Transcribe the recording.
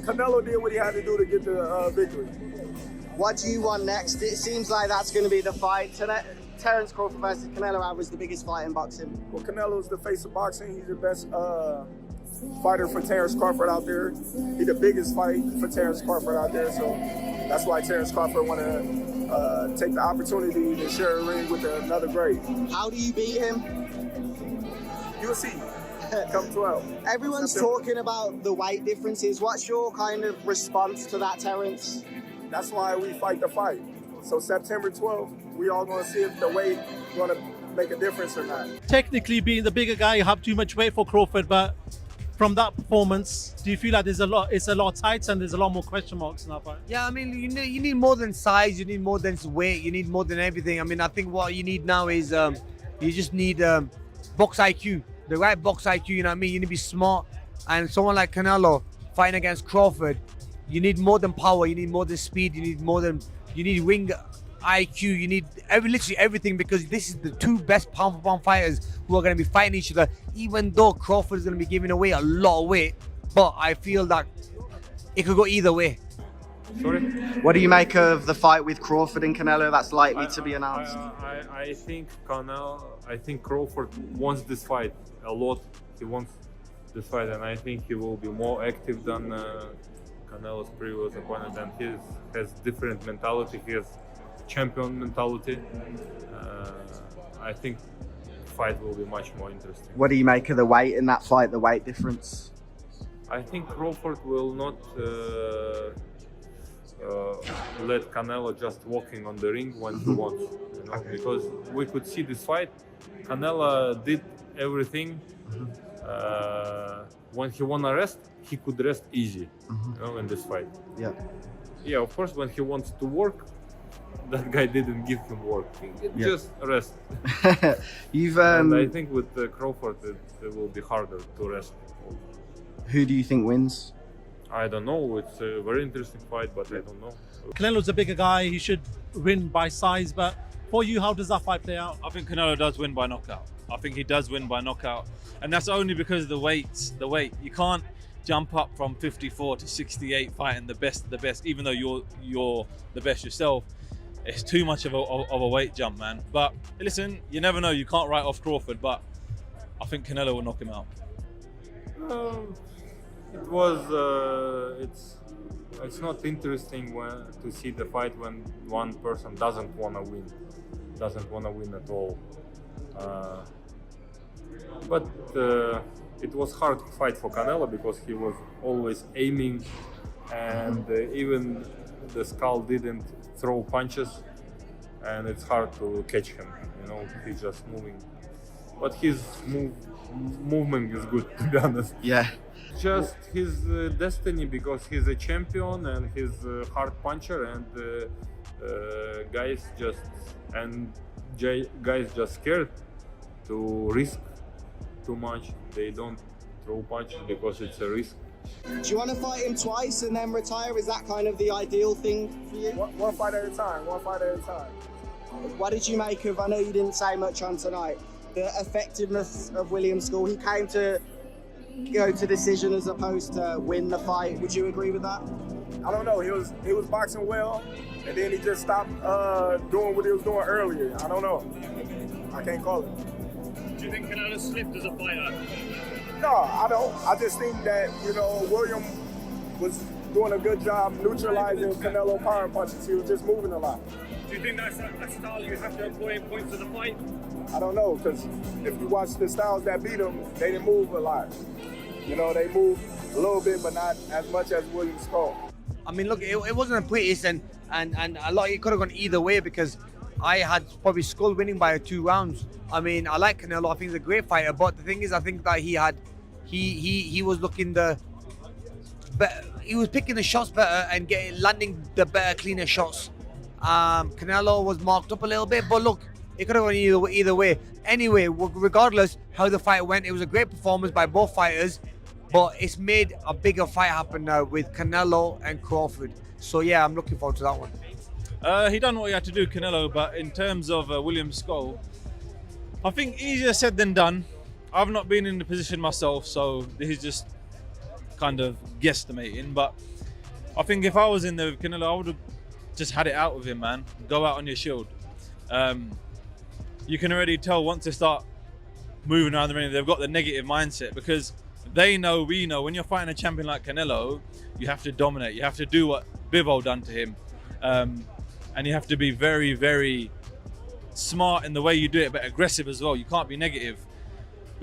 Canelo did what he had to do to get the victory. What do you want next? It seems like that's going to be the fight. Terence Crawford versus Canelo Alvarez, the biggest fight in boxing. Well, Canelo's the face of boxing. He's the best fighter for Terence Crawford out there. He's the biggest fight for Terence Crawford out there. So that's why Terence Crawford want to take the opportunity to share a ring with another great. How do you beat him? You'll see. Come 12. Everyone's talking about the weight differences. What's your kind of response to that, Terence? That's why we fight the fight. So September 12th, we all going to see if the weight going to make a difference or not. Technically, being the bigger guy, you have too much weight for Crawford, but from that performance, do you feel like it's a lot tight and there's a lot more question marks in that fight? Yeah, I mean, you need more than size, you need more than weight, you need more than everything. I mean, I think what you need now is you just need box IQ, the right box IQ, you know what I mean? You need to be smart. And someone like Canelo fighting against Crawford, you need more than power, you need more than speed, you need ring IQ, you need literally everything, because this is the two best pound for pound fighters who are going to be fighting each other, even though Crawford is going to be giving away a lot of weight. But I feel that it could go either way. Sorry? What do you make of the fight with Crawford and Canelo that's likely to be announced? I think Crawford wants this fight a lot. He wants this fight, and I think he will be more active than Canelo's previous opponent, and he has different mentality. He has champion mentality. I think fight will be much more interesting. What do you make of the weight in that fight, the weight difference? I think Crawford will not let Canelo just walking on the ring when he wants, you know, because we could see this fight. Canelo did everything. When he want to rest, he could rest easy, you know, in this fight. Yeah. Yeah, of course, when he wants to work, that guy didn't give him work. Just rest. And I think with Crawford, it will be harder to rest. Who do you think wins? I don't know. It's a very interesting fight, but I don't know. Canelo's a bigger guy. He should win by size. But for you, how does that fight play out? I think Canelo does win by knockout. I think he does win by knockout. And that's only because of the weight. You can't jump up from 54 to 68 fighting the best of the best, even though you're the best yourself. It's too much of a weight jump, man. But listen, you never know. You can't write off Crawford, but I think Canelo will knock him out. It's not interesting to see the fight when one person doesn't want to win at all. But it was hard fight for Canelo because he was always aiming, and even the Scull didn't throw punches, and it's hard to catch him. You know, he's just moving. But his movement is good, to be honest. Yeah. Just his destiny, because he's a champion and he's a hard puncher, and guys just scared to risk too much. They don't throw punches because it's a risk. Do you want to fight him twice and then retire? Is that kind of the ideal thing for you? One fight at a time. One fight at a time. What did you make of, I know you didn't say much on tonight, the effectiveness of William Scull? He came to go to decision as opposed to win the fight. Would you agree with that? I don't know. He was boxing well, and then he just stopped doing what he was doing earlier. I don't know. I can't call it. Do you think Canelo slipped as a fighter? No, I don't. I just think that, William was doing a good job neutralizing Canelo power punches. He was just moving a lot. Do you think that's a style you have to employ in points of the fight? I don't know, because if you watch the styles that beat him, they didn't move a lot. They moved a little bit, but not as much as William Scull. I mean, look, it wasn't a prettiest, and a lot, it could have gone either way, because I had probably Scull winning by 2 rounds. I mean, I like Canelo. I think he's a great fighter, but the thing is, I think that he was looking he was picking the shots better and landing the better, cleaner shots. Canelo was marked up a little bit, but look, it could have gone either way. Anyway, regardless how the fight went, it was a great performance by both fighters, but it's made a bigger fight happen now with Canelo and Crawford. So yeah, I'm looking forward to that one. He done what he had to do, Canelo, but in terms of William Scull, I think easier said than done. I've not been in the position myself, so this is just kind of guesstimating. But I think if I was in there with Canelo, I would have just had it out with him, man. Go out on your shield. You can already tell once they start moving around the ring, they've got the negative mindset, because they know, we know, when you're fighting a champion like Canelo, you have to dominate. You have to do what Bivol done to him. And you have to be very, very smart in the way you do it, but aggressive as well. You can't be negative.